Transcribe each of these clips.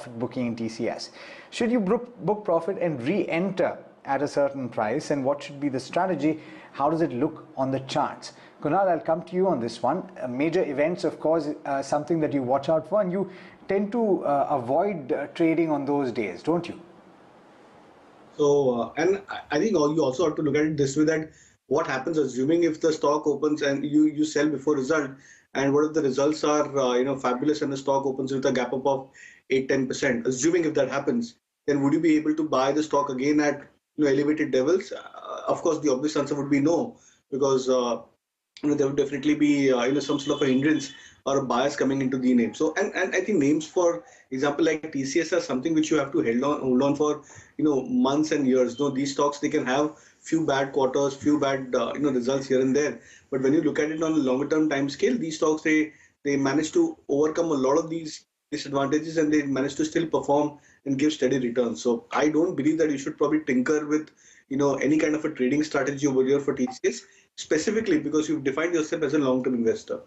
profit booking in TCS. Should you book profit and re-enter at a certain price, and what should be the strategy? How does it look on the charts? Kunal, I'll come to you on this one. Major events, of course, something that you watch out for, and you tend to avoid trading on those days, don't you? So, and I think you also have to look at it this way, that what happens assuming if the stock opens and you sell before result, and what if the results are fabulous and the stock opens with a gap up of 8-10%, assuming if that happens, then would you be able to buy the stock again at elevated levels? Of course, the obvious answer would be no, because there would definitely be some sort of a hindrance or a bias coming into the name. So and I think names, for example, like TCS, are something which you have to hold on for months and years. These stocks, they can have few bad quarters, few bad results here and there, but when you look at it on a longer term time scale, these stocks, they manage to overcome a lot of these disadvantages, and they manage to still perform and give steady returns. So I don't believe that you should probably tinker with any kind of a trading strategy over here for TCS, specifically because you've defined yourself as a long-term investor.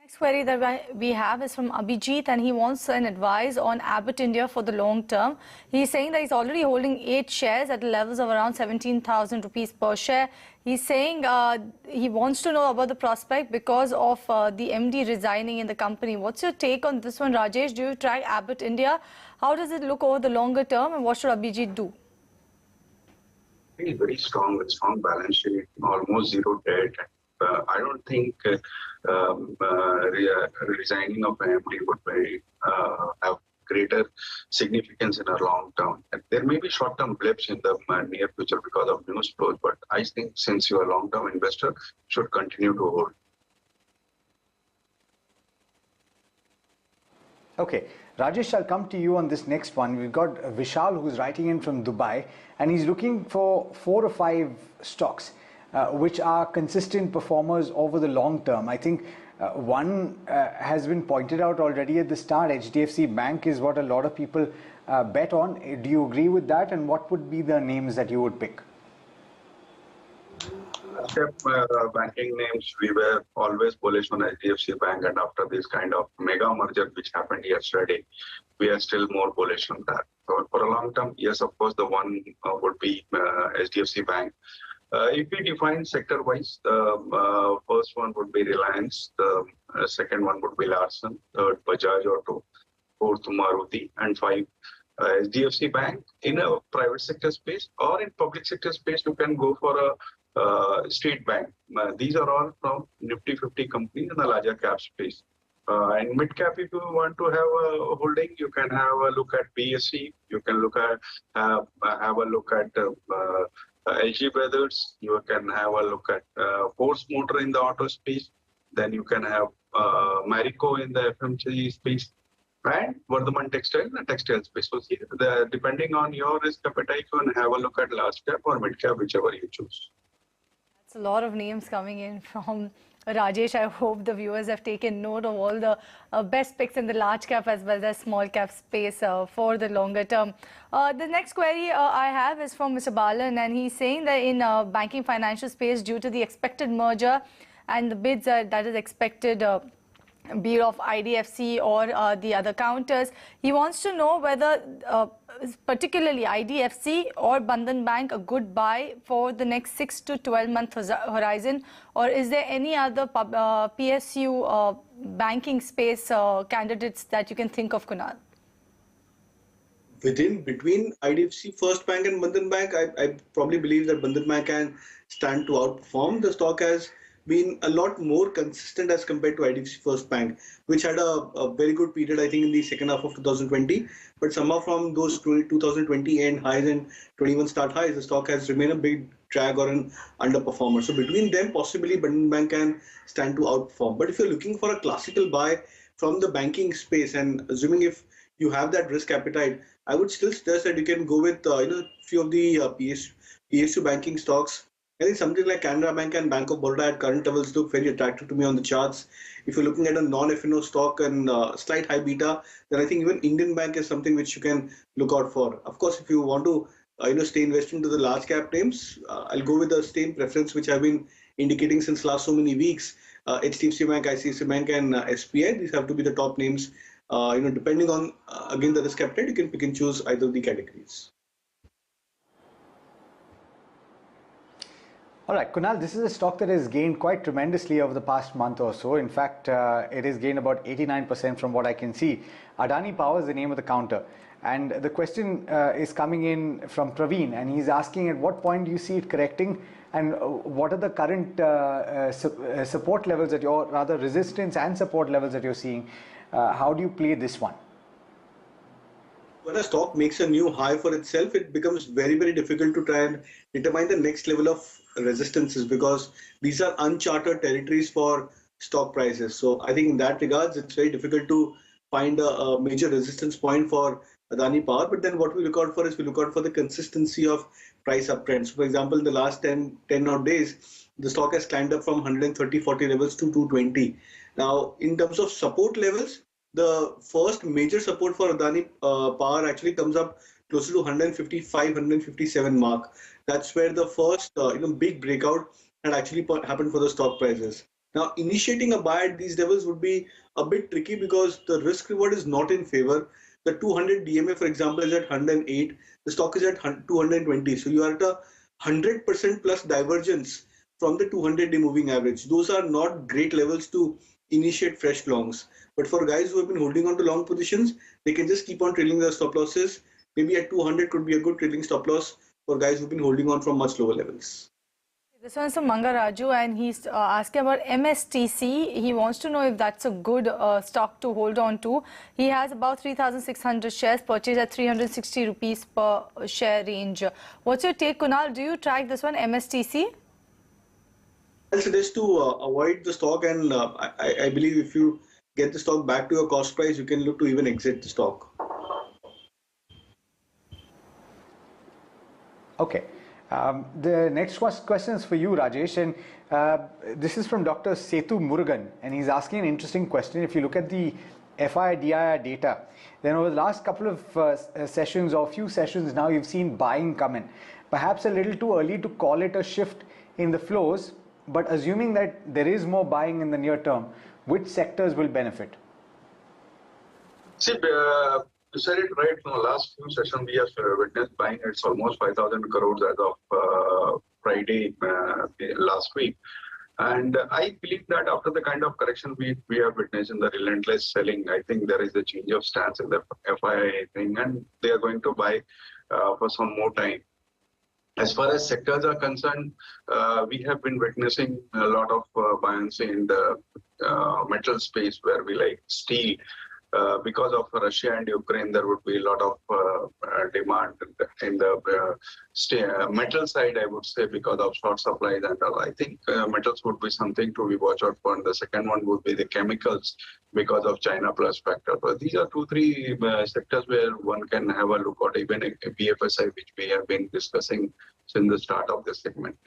Next query that we have is from Abhijit, and he wants an advice on Abbott India for the long term. He's saying that he's already holding 8 shares at levels of around 17,000 rupees per share. He's saying he wants to know about the prospect because of the MD resigning in the company. What's your take on this one, Rajesh? Do you track Abbott India? How does it look over the longer term, and what should Abhijit do? Very strong, with strong balance sheet, almost zero debt. I don't think resigning of an MD would have greater significance in a long term. There may be short-term blips in the near future because of news flows, but I think since you are a long-term investor, should continue to hold. Okay, Rajesh, I'll come to you on this next one. We've got Vishal, who's writing in from Dubai, and he's looking for 4 or 5 stocks which are consistent performers over the long term. I think one has been pointed out already at the start. HDFC Bank is what a lot of people bet on. Do you agree with that? And what would be the names that you would pick? Banking names, we were always bullish on HDFC Bank, and after this kind of mega merger which happened yesterday, we are still more bullish on that. So for a long term, yes, of course, the one would be HDFC Bank. If we define sector-wise, the first one would be Reliance, the second one would be Larsen, third Bajaj Auto, fourth Maruti, and 5 HDFC Bank. In a private sector space or in public sector space, you can go for a State Bank. These are all from Nifty 50 companies in the larger cap space. And mid cap, if you want to have a holding, you can have a look at BSE. You can look at have a look at LG Brothers. You can have a look at Force Motor in the auto space. Then you can have Marico in the FMCG space, and Vardhaman Textile in the textile space. So see, depending on your risk appetite, you can have a look at large cap or mid cap, whichever you choose. That's a lot of names coming in from Rajesh. I hope the viewers have taken note of all the best picks in the large cap as well as small cap space for the longer term. The next query I have is from Mr. Balan, and he's saying that in banking financial space, due to the expected merger and the bids that is expected, be it of IDFC or the other counters, he wants to know whether particularly IDFC or Bandhan Bank a good buy for the next 6 to 12 month horizon, or is there any other PSU banking space candidates that you can think of, Kunal? Between IDFC First Bank and Bandhan Bank, I probably believe that Bandhan Bank can stand to outperform. The stock has been a lot more consistent as compared to IDFC First Bank, which had a very good period, I think, in the second half of 2020. But somehow from those 2020 end highs and 21 start highs, the stock has remained a big drag or an underperformer. So between them, possibly Bandhan Bank can stand to outperform. But if you're looking for a classical buy from the banking space, and assuming if you have that risk appetite, I would still suggest that you can go with few of the PSU banking stocks. I think something like Canara Bank and Bank of Baroda at current levels look very attractive to me on the charts. If you're looking at a non-FNO stock and slight high beta, then I think even Indian Bank is something which you can look out for. Of course, if you want to stay invested into the large cap names, I'll go with the same preference which I've been indicating since last so many weeks. HDFC Bank, ICICI Bank and SBI, these have to be the top names depending on again the risk appetite, you can pick and choose either of the categories. All right, Kunal, this is a stock that has gained quite tremendously over the past month or so. In fact, it has gained about 89% from what I can see. Adani Power is the name of the counter. And the question is coming in from Praveen, and he's asking at what point do you see it correcting, and what are the current support levels that you're, rather resistance and support levels that you're seeing? How do you play this one? When a stock makes a new high for itself, it becomes very, very difficult to try and determine the next level of resistances, because these are uncharted territories for stock prices. So I think in that regards, it's very difficult to find a major resistance point for Adani Power. But then what we look out for is we look out for the consistency of price uptrends. For example, in the last 10 odd days, the stock has climbed up from 130-40 levels to 220. Now, in terms of support levels, the first major support for Adani Power actually comes up closer to 155, 157 mark. That's where the first big breakout had actually happened for the stock prices. Now, initiating a buy at these levels would be a bit tricky because the risk reward is not in favor. The 200 DMA, for example, is at 108. The stock is at 220. So you are at a 100% plus divergence from the 200-day moving average. Those are not great levels to initiate fresh longs. But for guys who have been holding on to long positions, they can just keep on trailing their stop losses. Maybe at 200 could be a good trailing stop loss for guys who've been holding on from much lower levels. This one is from Mangaraju, and he's asking about MSTC. He wants to know if that's a good stock to hold on to. He has about 3,600 shares purchased at 360 rupees per share range. What's your take, Kunal? Do you track this one, MSTC? I'll suggest to avoid the stock, and I believe if you get the stock back to your cost price, you can look to even exit the stock. Okay. The next question is for you, Rajesh, and this is from Dr. Setu Murugan, and he's asking an interesting question. If you look at the FIDIR data, then over the last couple of sessions or few sessions now, you've seen buying come in. Perhaps a little too early to call it a shift in the flows, but assuming that there is more buying in the near term, which sectors will benefit? See, you said it right. From the last few sessions, we have witnessed buying. It's almost 5,000 crores as of Friday last week. And I believe that after the kind of correction we have witnessed in the relentless selling, I think there is a change of stance in the FII thing, and they are going to buy for some more time. As far as sectors are concerned, we have been witnessing a lot of buoyancy in the metal space, where we like steel. Because of Russia and Ukraine, there would be a lot of demand in the metal side, I would say, because of short supplies and all. I think metals would be something to be watched out for. And the second one would be the chemicals because of China plus factor. But these are 2-3 sectors where one can have a look at, even a BFSI, which we have been discussing since the start of this segment.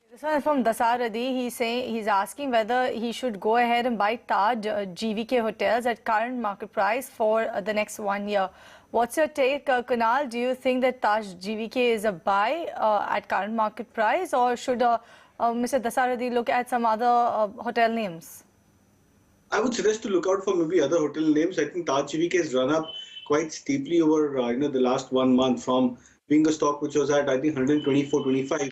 This one is from Dasaradi. He's asking whether he should go ahead and buy Taj GVK hotels at current market price for the next 1 year. What's your take, Kunal? Do you think that Taj GVK is a buy at current market price, or should Mr. Dasaradi look at some other hotel names? I would suggest to look out for maybe other hotel names. I think Taj GVK has run up quite steeply over the last 1 month, from being a stock which was at, I think, 124.25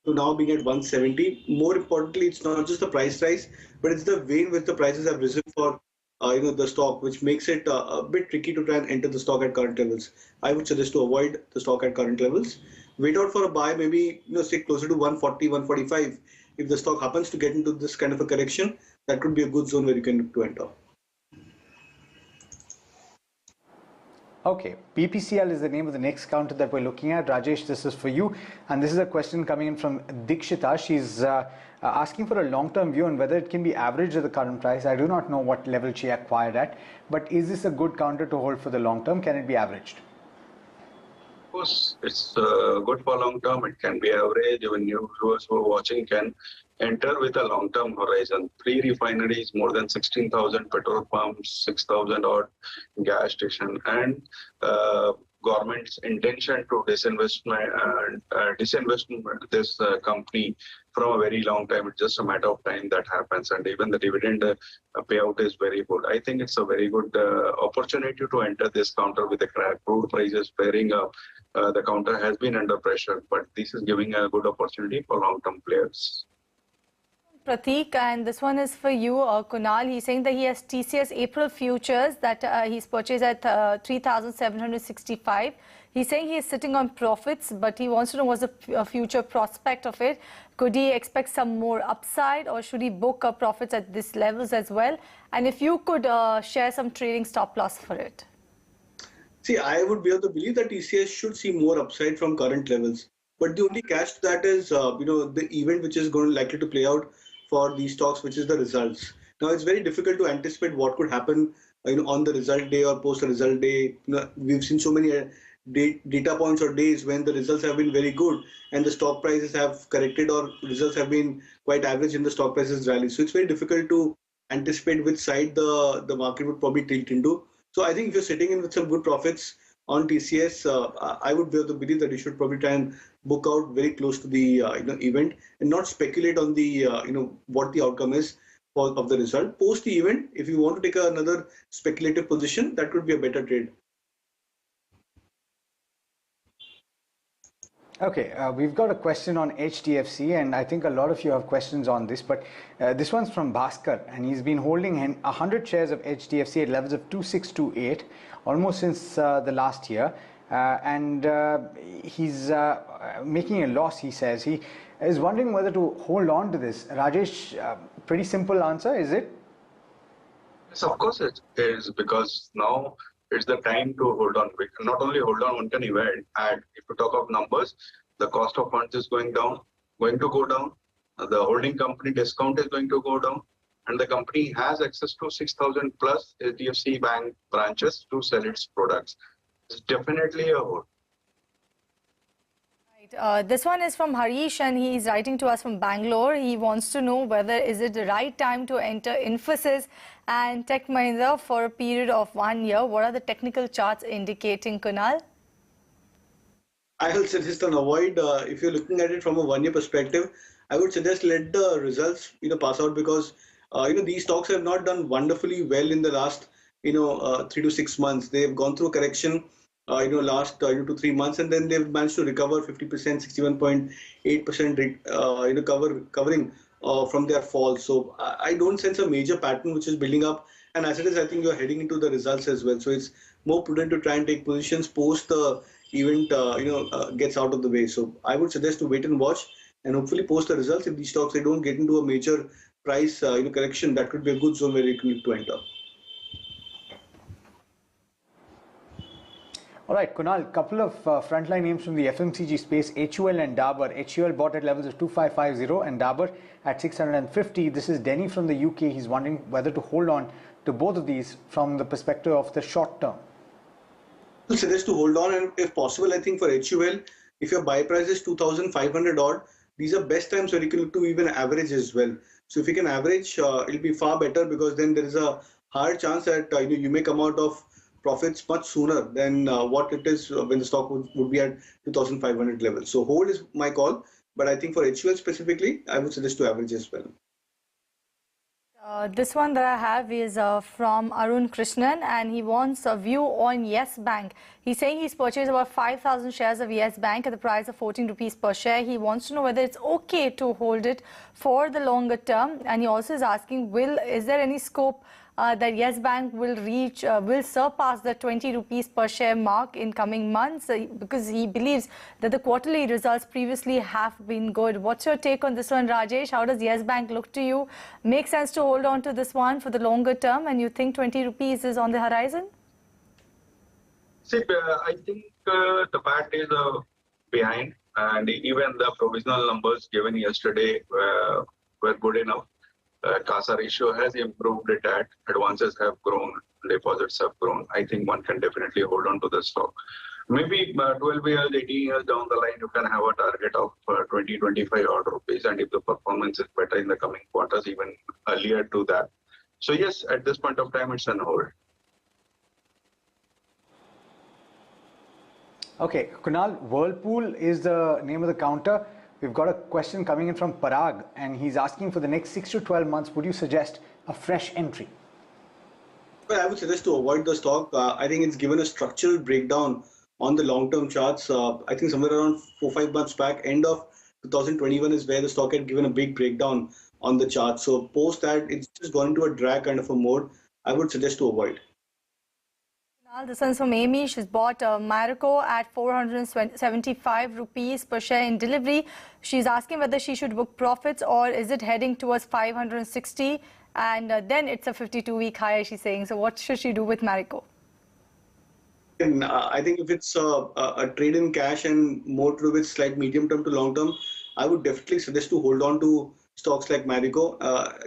to now being at 170. More importantly, it's not just the price rise, but it's the way in which the prices have risen for the stock, which makes it a bit tricky to try and enter the stock at current levels. I would suggest to avoid the stock at current levels. Wait out for a buy, maybe say closer to 140, 145. If the stock happens to get into this kind of a correction, that could be a good zone where you can look to enter. Okay, BPCL is the name of the next counter that we're looking at. Rajesh, this is for you. And this is a question coming in from Dikshita. She's asking for a long-term view on whether it can be averaged at the current price. I do not know what level she acquired at, but is this a good counter to hold for the long term? Can it be averaged? Of course, it's good for long term. It can be average. Even new viewers who are watching can enter with a long term horizon. 3 refineries, more than 16,000 petrol pumps, 6,000 odd gas station, and government's intention to disinvest this company from a very long time. It's just a matter of time that happens, and even the dividend payout is very good. I think it's a very good opportunity to enter this counter with the crude prices bearing up. The counter has been under pressure, but this is giving a good opportunity for long-term players. Prateek, and this one is for you, Kunal. He's saying that he has TCS April futures that he's purchased at 3,765. He's saying he's sitting on profits, but he wants to know what's the future prospect of it. Could he expect some more upside, or should he book profits at these levels as well? And if you could share some trading stop loss for it. See, I would be able to believe that TCS should see more upside from current levels. But the only catch to that is, the event which is likely to play out for these stocks, which is the results. Now, it's very difficult to anticipate what could happen, on the result day or post the result day. We've seen so many data points or days when the results have been very good and the stock prices have corrected, or results have been quite average and the stock prices rally. So it's very difficult to anticipate which side the market would probably tilt into. So I think if you're sitting in with some good profits on TCS, I would be able to believe that you should probably try and book out very close to the event and not speculate on the what the outcome is of the result. Post the event, if you want to take another speculative position, that could be a better trade. Okay, we've got a question on HDFC, and I think a lot of you have questions on this, but this one's from Bhaskar, and he's been holding 100 shares of HDFC at levels of 2628 almost since the last year, and he's making a loss, he says. He is wondering whether to hold on to this. Rajesh, pretty simple answer, is it? Yes, of course it is, because now it's the time to hold on. We can not only hold on, one can even add. If you talk of numbers, the cost of funds is going to go down. The holding company discount is going to go down. And the company has access to 6,000 plus HDFC Bank branches to sell its products. It's definitely a hold. This one is from Harish, and he's writing to us from Bangalore. He wants to know whether is it the right time to enter Infosys and Tech Mahindra for a period of 1 year. What are the technical charts indicating, Kunal? I will suggest an avoid. If you're looking at it from a 1 year perspective, I would suggest let the results pass out, because these stocks have not done wonderfully well in the last 3 to 6 months. They've gone through correction last 2 to 3 months, and then they've managed to recover 50%, 61.8% covering from their fall. So I don't sense a major pattern which is building up. And as it is, I think you're heading into the results as well. So it's more prudent to try and take positions post the event gets out of the way. So I would suggest to wait and watch, and hopefully post the results. If these stocks they don't get into a major price correction, that could be a good zone where you can look to enter. All right, Kunal, couple of frontline names from the FMCG space, HUL and Dabur. HUL bought at levels of 2550 and Dabur at 650. This is Denny from the UK. He's wondering whether to hold on to both of these from the perspective of the short term. I suggest to hold on, and if possible, I think for HUL, if your buy price is 2,500 odd, these are best times where you can look to even average as well. So if you can average, it'll be far better, because then there is a higher chance that you may come out of profits much sooner than what it is when the stock would be at 2,500 level. So hold is my call, but I think for HUL specifically, I would suggest to average as well. This one that I have is from Arun Krishnan, and he wants a view on Yes Bank. He's saying he's purchased about 5,000 shares of Yes Bank at the price of 14 rupees per share. He wants to know whether it's okay to hold it for the longer term, and he also is asking, is there any scope that Yes Bank will surpass the 20 rupees per share mark in coming months, because he believes that the quarterly results previously have been good. What's your take on this one, Rajesh? How does Yes Bank look to you? Make sense to hold on to this one for the longer term, and you think 20 rupees is on the horizon? See, I think the bat is behind, and even the provisional numbers given yesterday were good enough. CASA ratio has improved a tad, advances have grown, deposits have grown. I think one can definitely hold on to the stock. Maybe 12 years, 18 years down the line, you can have a target of 20, 25 odd rupees. And if the performance is better in the coming quarters, even earlier to that. So yes, at this point of time, it's on hold. Okay, Kunal, Whirlpool is the name of the counter. We've got a question coming in from Parag, and he's asking for the next 6 to 12 months, would you suggest a fresh entry? Well, I would suggest to avoid the stock. I think it's given a structural breakdown on the long-term charts. I think somewhere around 4-5 months back, end of 2021 is where the stock had given a big breakdown on the chart. So post that, it's just gone into a drag kind of a mode. I would suggest to avoid. This one's from Amy. She's bought Marico at 475 rupees per share in delivery. She's asking whether she should book profits or is it heading towards 560, and then it's a 52-week high, she's saying. So what should she do with Marico? And I think if it's a trade in cash and more to do with slight medium term to long term, I would definitely suggest to hold on to stocks like Marico.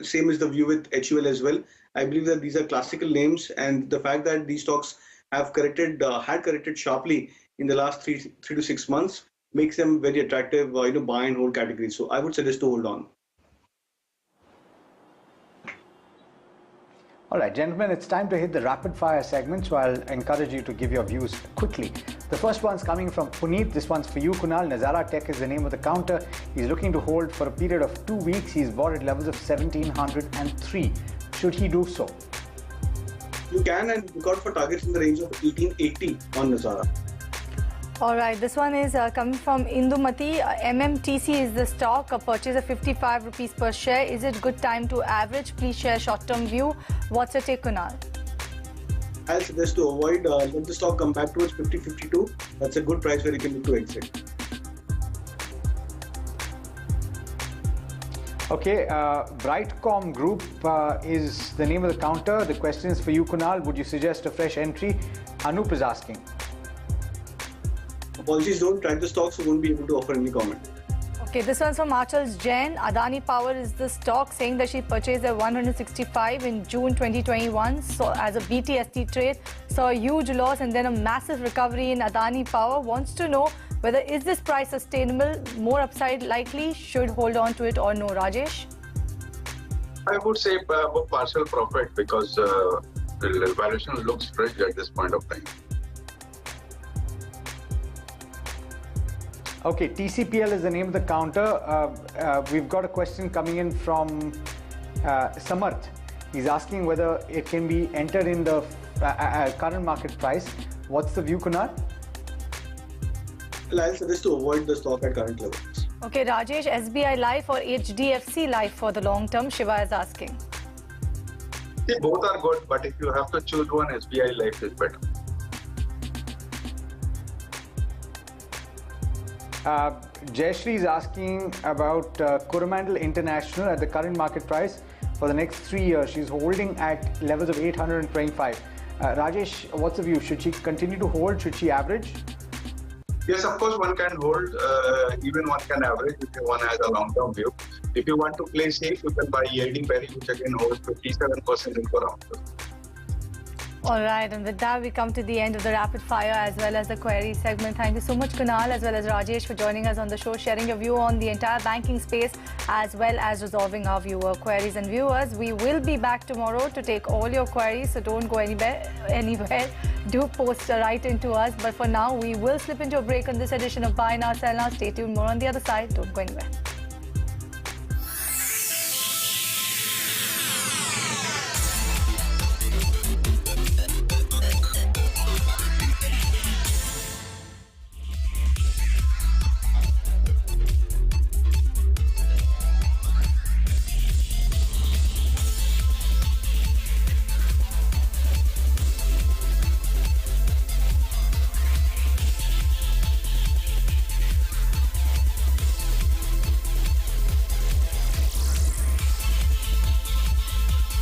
Same is the view with HUL as well. I believe that these are classical names, and the fact that these stocks have had corrected sharply in the last 3 to 6 months makes them very attractive, buy and hold categories. So I would suggest to hold on. All right, gentlemen, it's time to hit the rapid fire segment, so I'll encourage you to give your views quickly. The first one's coming from Puneet. This one's for you, Kunal. Nazara Tech is the name of the counter. He's looking to hold for a period of 2 weeks. He's bought at levels of 1703. Should he do so? You can, and look out for targets in the range of 1880 on Nazara. All right, this one is coming from Indumati. MMTC is the stock, a purchase of 55 rupees per share. Is it good time to average? Please share short-term view. What's your take, Kunal? I'll suggest to avoid, let the stock come back towards 50-52. That's a good price where you can look to exit. Okay, Brightcom Group is the name of the counter. The question is for you, Kunal. Would you suggest a fresh entry? Anup is asking. Apologies, don't track the stocks, so won't be able to offer any comment. Okay, this one's from Achal Jain. Adani Power is the stock, saying that she purchased at 165 in June 2021. So as a BTST trade, saw a huge loss and then a massive recovery in Adani Power. Wants to know whether is this price sustainable, more upside likely, should hold on to it or no, Rajesh? I would say partial profit because the valuation looks fresh at this point of time. Okay, TCPL is the name of the counter. We've got a question coming in from Samarth. He's asking whether it can be entered in the current market price. What's the view, Kunal? Well, I'll suggest to avoid the stock at current levels. Okay, Rajesh, SBI Life or HDFC Life for the long term? Shiva is asking. See, both are good, but if you have to choose one, SBI Life is better. Jayashree is asking about Coromandel International at the current market price for the next 3 years. She's holding at levels of 825. Rajesh, what's the view? Should she continue to hold? Should she average? Yes, of course, one can hold, even one can average if one has a long-term view. If you want to play safe, you can buy EID Perry, which again holds 57% in Coromandel. All right, and with that, we come to the end of the rapid fire as well as the query segment. Thank you so much, Kunal, as well as Rajesh, for joining us on the show, sharing your view on the entire banking space, as well as resolving our viewer queries. And viewers, we will be back tomorrow to take all your queries, so don't go anywhere. Do post right into us. But for now, we will slip into a break on this edition of Buy Now, Sell Now. Stay tuned. More on the other side. Don't go anywhere.